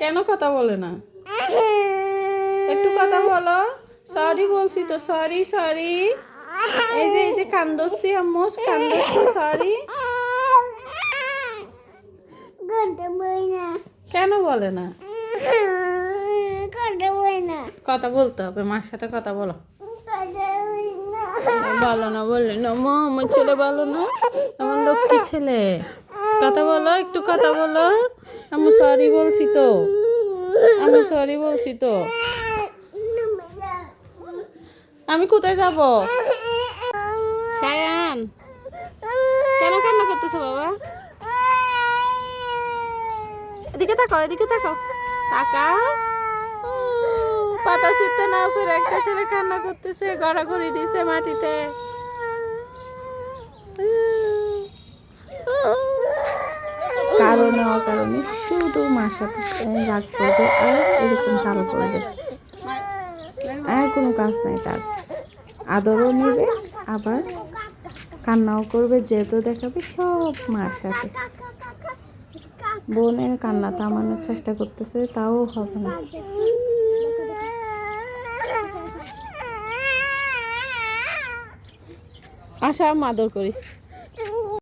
কেন কথা বলে না? একটু কথা বলো। সরি বলছি তো, সরি সরি। এই যে কান্দছি আম্মু, কান্দছি, সরি। কেন বলে না? কথা বলতে হবে, মার সাথে কথা বলো। বলো না, বললে না মা, আমার ছেলে বলো না, আমার লক্ষ্মী ছেলে। কথা বলো, একটু কথা বলো। আমি সরি বলছি তো, আমি সরি বলছি তো। আমি কোথায় যাব? সায়ান, কেন কান্না করতেছো বাবা? এদিকে তাকাও, এদিকে তাকাও, তাকাও। পাতা ছিঁড়তে না পেরে একটা ছেলে কান্না করতেছে, গড়াগড়ি দিছে মাটিতে। কারণে অকারণে শুধু মার সাথে রাগ করবে আর এরকম তাল করবে, আর কোনো কাজ নাই তার। আদরও নেবে, আবার কান্নাও করবে, যেহেতু দেখাবে সব মার সাথে। বোনের কান্না থামানোর চেষ্টা করতেছে, তাও হবে না। আশা আদর করি।